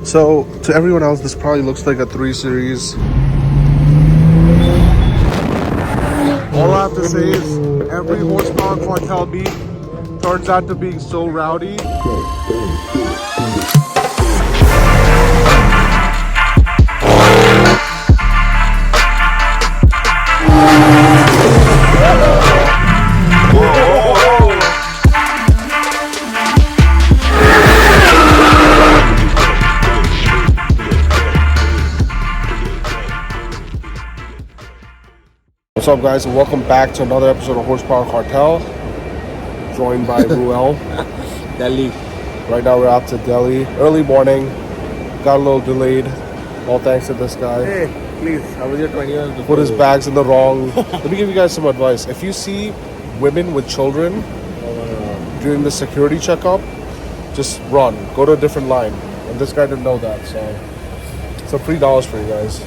So, to everyone else, this probably looks like a 3 Series. All I have to say is, every horsepower cartel beat turns out to being so rowdy. What's up, guys, and welcome back to another episode of Horsepower Cartel, joined by Ruel. Delhi. Right now we're out to Delhi, early morning, got a little delayed, all thanks to this guy. Hey, please, how was your 20 years before? Put his bags in the wrong. Let me give you guys some advice. If you see women with children during the security checkup, just run, go to a different line. And this guy didn't know that, so some free dollars for you guys.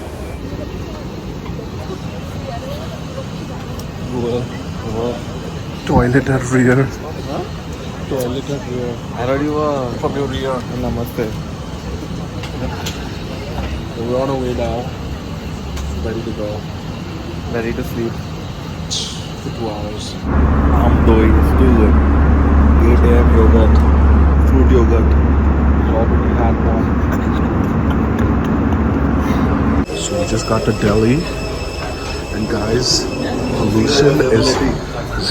Toilet at rear. Huh? Toilet at rear. I heard you were From your rear. Namaste. So we're on our way now. Ready to go. Ready to sleep. For 2 hours. I'm doing it's too good. 8 a.m. yogurt. Fruit yogurt. Already had one. So we just got to Delhi. And guys, pollution is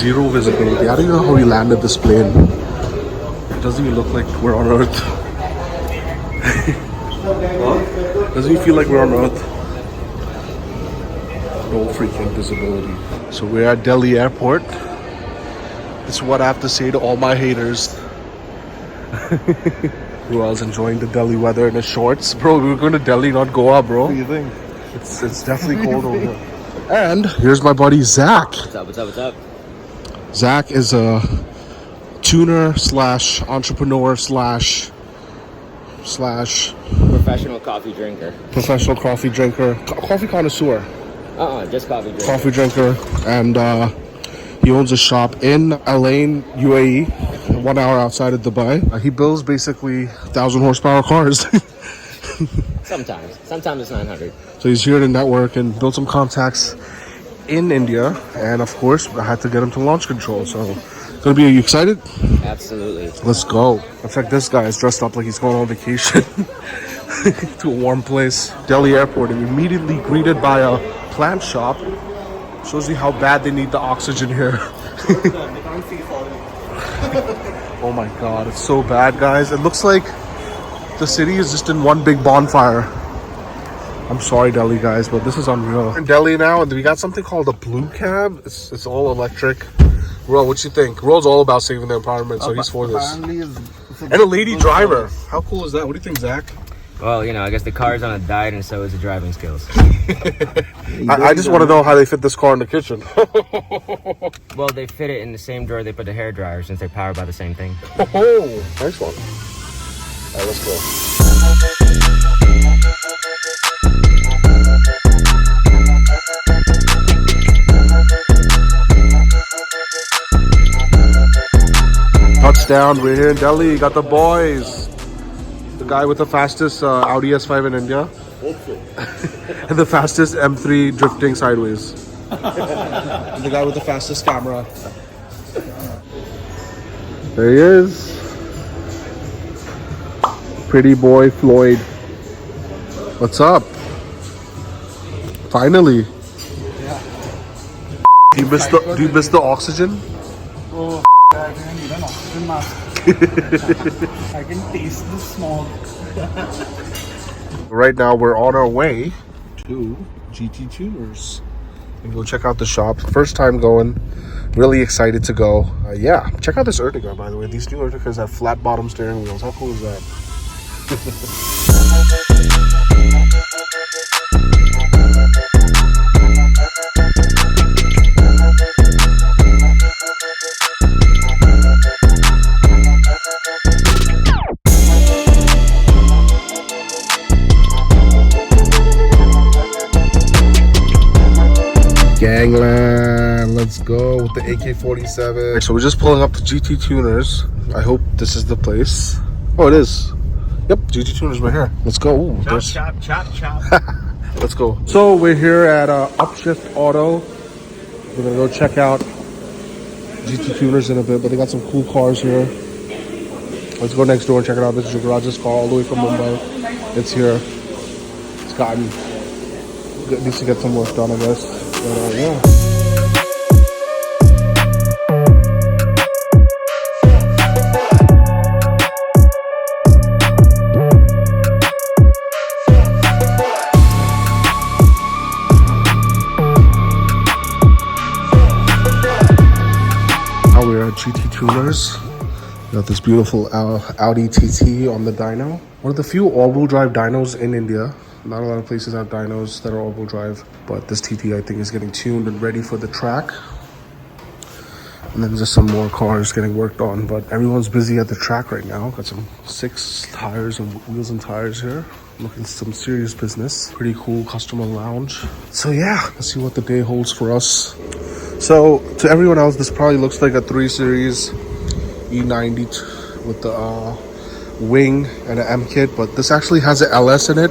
zero visibility. I don't even know how we landed this plane. It doesn't even look like we're on Earth. Doesn't even feel like we're on Earth. No freaking visibility. So we're at Delhi airport. This is what I have to say to all my haters. Who else enjoying the Delhi weather in his shorts? Bro, we were going to Delhi, not Goa, bro. What do you think? It's definitely cold over here. And here's my buddy Zach. What's up, what's up, what's up? Zach is a tuner slash entrepreneur slash Professional coffee drinker. professional coffee drinker, coffee connoisseur, Just coffee drinker. coffee drinker, and he owns a shop in Al Ain, UAE, 1 hour outside of Dubai. He builds basically 1,000 horsepower cars. Sometimes it's 900. So he's here to network and build some contacts in India, and of course I had to get him to launch control. So gonna be, are you excited? Absolutely. Let's go. In fact, this guy is dressed up like he's going on vacation to a warm place. Delhi airport, and immediately greeted by a plant shop. Shows you how bad they need the oxygen here. Oh my god, it's so bad, guys. It looks like the city is just in one big bonfire. I'm sorry, Delhi guys, but this is unreal. We're in Delhi now, and we got something called a blue cab. It's all electric. Ro, what you think? Ro's all about saving the environment, so he's for this. And a lady driver. How cool is that? What do you think, Zach? Well, you know, I guess the car's on a diet and so is the driving skills. I just want to know how they fit this car in the kitchen. Well, they fit it in the same drawer they put the hair dryer since they're powered by the same thing. Oh, nice one. All right, let's go. Touchdown, we're here in Delhi, got the boys. The guy with the fastest Audi S5 in India. And the fastest M3 drifting sideways. And the guy with the fastest camera. There he is. Pretty boy Floyd. What's up? Finally. Yeah. Do you miss the oxygen? Oh, I need an oxygen mask. I can taste the smog. Right now we're on our way to GT Tuners and go check out the shop. First time going, really excited to go. Yeah, check out this Ertiga, by the way. These new Ertigas have flat bottom steering wheels. How cool is that? Gangland, let's go with the AK-47. So we're just pulling up the GT Tuners. I hope this is the place. Oh, it is. Yep, GT Tuners right here. Let's go. Ooh, there's- Chop, chop, chop. Let's go. So we're here at Upshift Auto. We're gonna go check out GT Tuners in a bit, but they got some cool cars here. Let's go next door and check it out. This is your garage's car all the way from Mumbai. It's here. It's gotten, it needs to get some work done, I guess. But yeah. We're at GT Tuners. Got this beautiful Audi TT on the dyno. One of the few all-wheel drive dynos in India. Not a lot of places have dynos that are all-wheel drive, but this TT I think is getting tuned and ready for the track. And then just some more cars getting worked on, but everyone's busy at the track right now. Got some 6 tires and wheels and tires here. Looking some serious business. Pretty cool customer lounge. So yeah, let's see what the day holds for us. So to everyone else, this probably looks like a 3 Series E90 with the wing and an M kit, but this actually has an LS in it,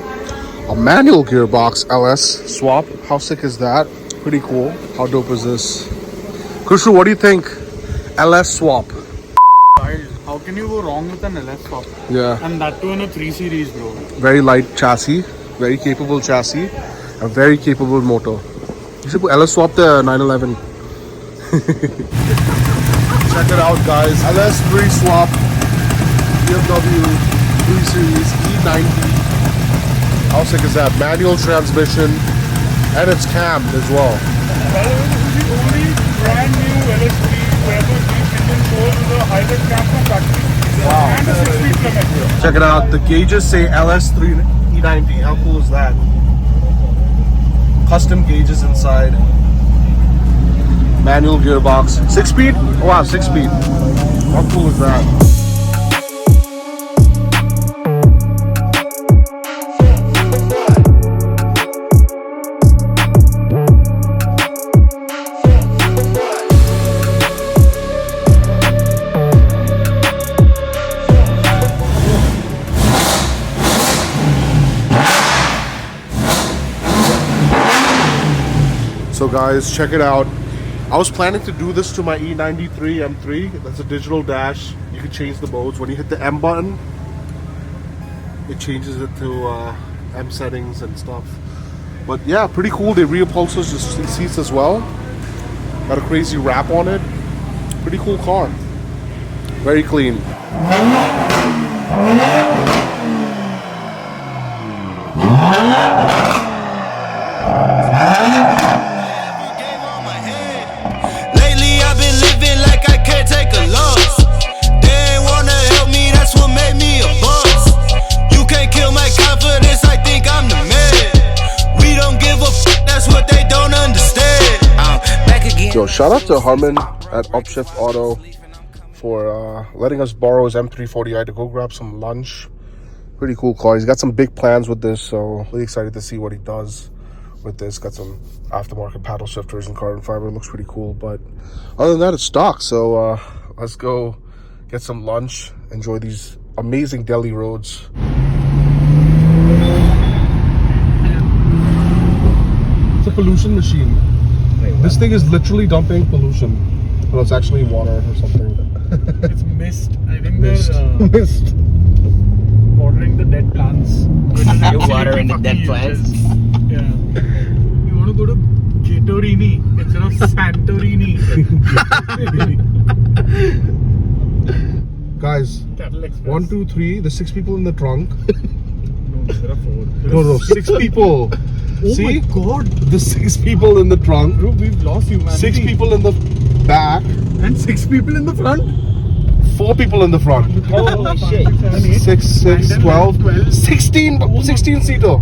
a manual gearbox LS swap. How sick is that? Pretty cool. How dope is this? Kushu, what do you think? LS swap. How can you go wrong with an LS swap? Yeah. And that too in a 3 Series, bro. Very light chassis, very capable chassis, a very capable motor. You should LS swap the 911. Check it out, guys. LS free swap BMW 3 Series E90. How sick is that? Manual transmission, and it's cammed as well. Well, this is the only brand new LS3 wherever these engine shows with a hybrid cam from factory. Wow. And a 6-speed limit. Check it out. The gauges say LS3 E90. How cool is that? Custom gauges inside. Manual gearbox. 6-speed? Oh, wow, 6-speed. How cool is that? So guys, check it out. I was planning to do this to my E93 M3. That's a digital dash. You can change the modes. When you hit the M button, it changes it to M settings and stuff. But yeah, pretty cool. They reupholstered the seats as well. Got a crazy wrap on it. Pretty cool car. Very clean. Yo, shout out to Harman at Upshift Auto for letting us borrow his M340i to go grab some lunch. Pretty cool car. He's got some big plans with this, so really excited to see what he does with this. Got some aftermarket paddle shifters and carbon fiber. It looks pretty cool, but other than that, it's stock. So let's go get some lunch, enjoy these amazing Delhi roads. It's a pollution machine. This thing is literally dumping pollution. Well, it's actually water or something. It's mist. I think Mist. they're Mist. watering the dead plants. You're watering the dead plants? Yeah. You want to go to Gatorini instead of Santorini. Guys, Cattle Express. 1, 2, 3. The 6 people in the trunk. No, there are 4. No, 6 people. Oh See? my god. The 6 people in the trunk. Bro, we've lost humanity. 6 people in the back. And 6 people in the front. 4 people in the front. Holy shit. 6, 12, 16 seater.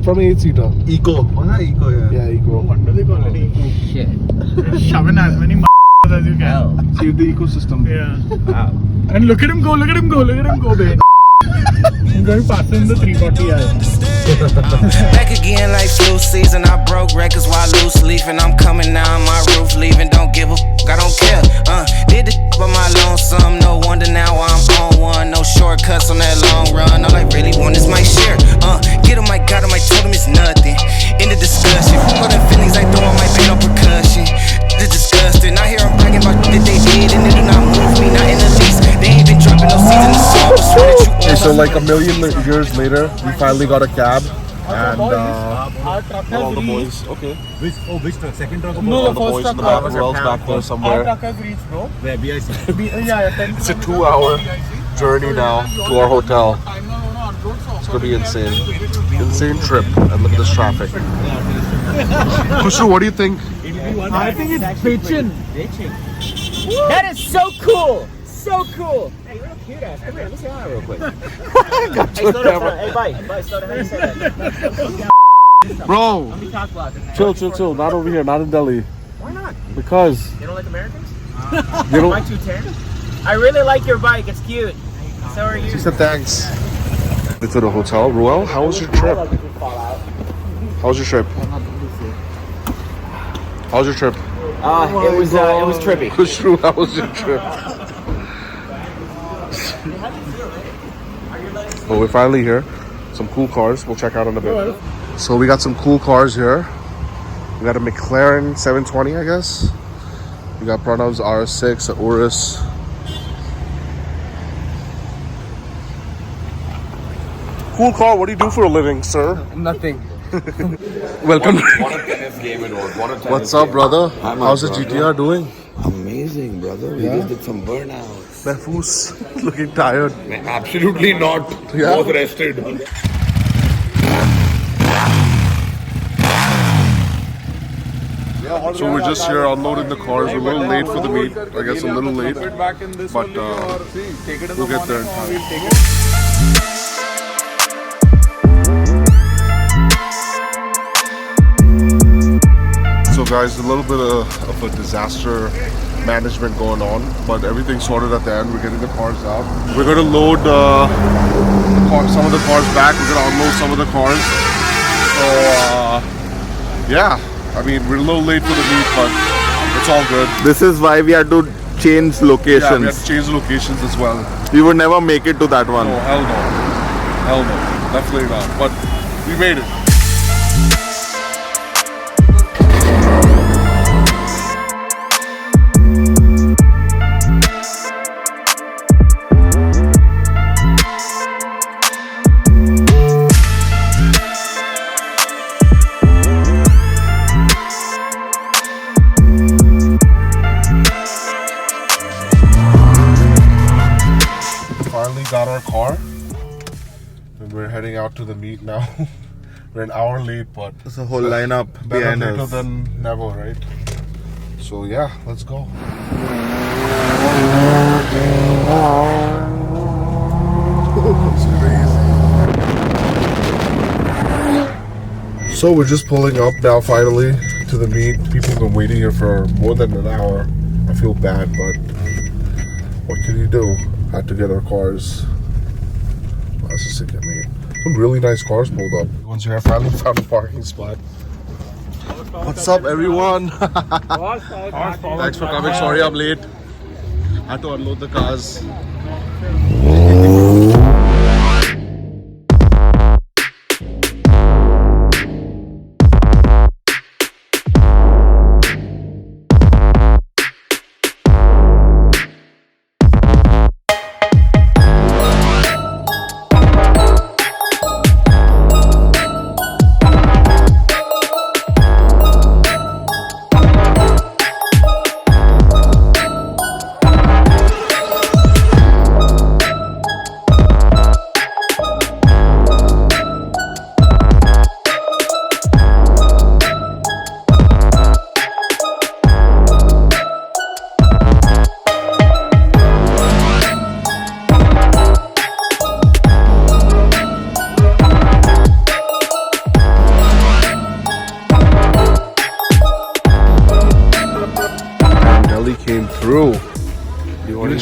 From 8 seater. Eco. Eco, yeah. Yeah, No Eco. wonder they call it eco. Shit. Shoving as many as you can. Hell. Save the ecosystem. Yeah. Wow. And look at him go, babe. I'm going to pass in the 340i. Back again like flu season. I broke records while loose leafing. I'm coming now on my roof leaving. Don't give a fuck, I don't care. Did the by my lonesome. No wonder now I'm on one. No shortcuts on that long run. All I really want is my share. Get him, I got him, I told him it's nothing. In the discussion, more than feelings, I throw on my pain on percussion. It's disgusting. I hear them bragging about that they did, and it do not move me, not in the least. They ain't been dropping no seeds in the song. But swear that you Okay, so like a million years later, we finally got a cab. And Our truck has all the reached. boys. Okay. Which truck? Second truck or No, All the the first boys in truck. the back. Ruel's back there Our somewhere. truck has reached, bro. where BIC? Yeah, 10 It's a 2-hour journey now to our hotel. It's gonna be insane. Insane trip. And look at this traffic. Kushru, what do you think? I think it's bitchin'. That is so cool. So cool. Hey, you're a cute ass. Come here, let me say hi real quick. Hey, slow down. Hey, bye. Slow down. How you say that? Bro, Let me talk about this. chill. Not over here, not in Delhi. Why not? Because You don't like Americans? you My don't. 210? I really like your bike. It's cute. So are you. She said thanks. To the hotel. Ruel, how was your trip? How was your trip? How was your trip? It was trippy. Kushru, how was your trip? Well, we're finally here. Some cool cars. We'll check out in a bit. So we got some cool cars here. We got a McLaren 720, I guess. We got Pranav's RS6, a Urus. Cool car. What do you do for a living, sir? Nothing. Welcome. What a tennis game it was. What a tennis What's up, game. brother? Hi, my How's the brother. GTR doing? Amazing, brother. We just did some burnout. Mahfoos looking tired. Absolutely not. Yeah. Both rested. So we're just here unloading the cars. We're a little late for the meet. I guess a little late. But we'll get there in time. So guys, a little bit of a disaster management going on, but everything's sorted at the end. We're getting the cars out. We're going to load some of the cars back. We're going to unload some of the cars. So yeah, I mean, we're a little late for the meet, but it's all good. This is why we had to change Yeah, we locations. had to change locations as well. We would never make it to that one. Oh, hell no. Hell no. Definitely not. But we made it. Finally got our car. And we're heading out to the meet now. We're an hour late, but There's a whole lineup better behind later us. than never, right? So yeah, let's go. It's crazy. So we're just pulling up now finally to the meet. People have been waiting here for more than an hour. I feel bad, but what can you do? Had to get our cars. Wow, that's a sick meet. Some really nice cars pulled up. Once you have finally found a parking spot. What's up, everyone? Thanks for coming. Sorry I'm late. Had to unload the cars.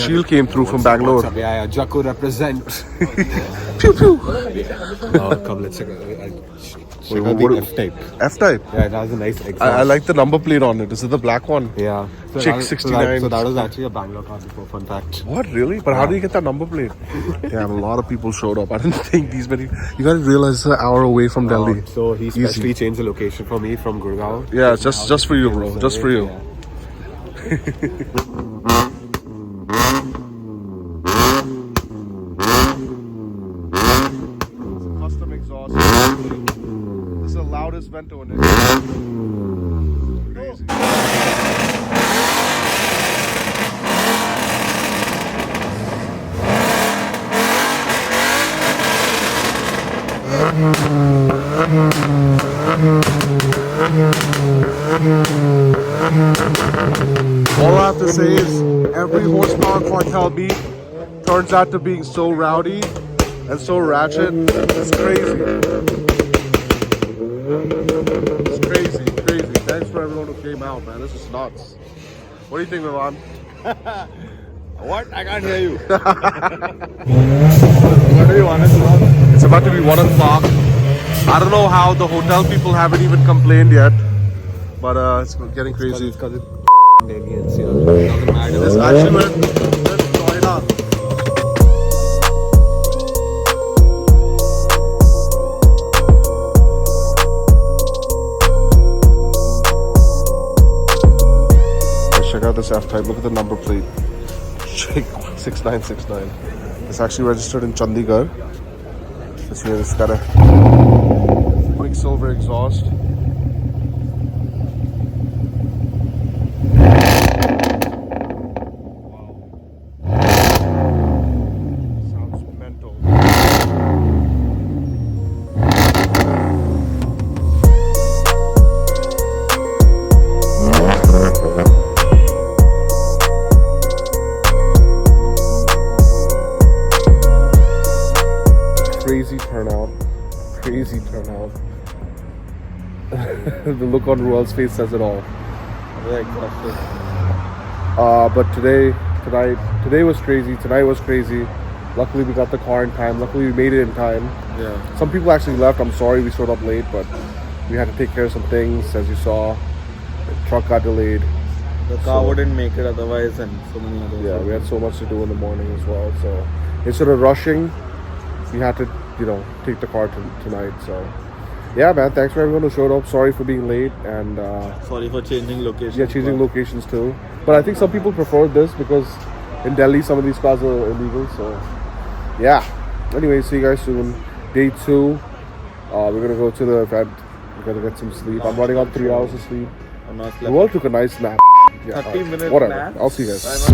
shield came through from Bangalore. Yeah, Jaco represent. Pew pew. Come, let's check out What- the F-type. F-type. Yeah, it has a nice exhaust. I like the number plate on it. Is it the black one? Yeah. Chick that- 69. So that was actually a Bangalore car before, fun fact. What, really? But how do you get that number plate? Yeah, a lot of people showed up. I didn't think these many. You gotta realize it's an hour away from Delhi. So he Easy. specially changed the location for me from Gurgaon. Yeah, it's just for you, bro. Just for you. Custom exhaust. This is the loudest vento in it. Crazy. All I have to say is every horsepower cartel beat turns out to being so rowdy and so ratchet. It's crazy. It's crazy, crazy. Thanks for everyone who came out, man. This is nuts. What do you think, Milan? What? I can't hear you. What do you want to do? It's about to be 1 o'clock. I don't know how the hotel people haven't even complained yet, but it's getting crazy. Because it's aliens, you know. It doesn't matter. This actually went Florida. Check out this F-type. Look at the number plate. Check 6969. It's actually registered in Chandigarh. Let's see, it's got a Quicksilver exhaust. Sounds mental. Crazy turnout. Crazy turnout. The look on Ruel's face says it all. Very exhausted. But today was crazy. Tonight was crazy. Luckily we got the car in time. Luckily we made it in time. Yeah. Some people actually left. I'm sorry we showed up late, but we had to take care of some things. As you saw, the truck got delayed. The car wouldn't make it otherwise, and so many others. Yeah, we had so much to do in the morning as well. So instead of rushing, we had to, take the car tonight. So yeah, man. Thanks for everyone who showed up. Sorry for being late and Sorry for changing location. yeah, changing locations too. But I think some people preferred this because in Delhi some of these cars are illegal. So yeah. Anyway, see you guys soon. Day 2. We're gonna go to the event. We're gonna get some sleep. I'm running on 3 hours of sleep. I'm not The world took a nice nap. Yeah, 30 minutes whatever. nap? I'll see you guys. Bye.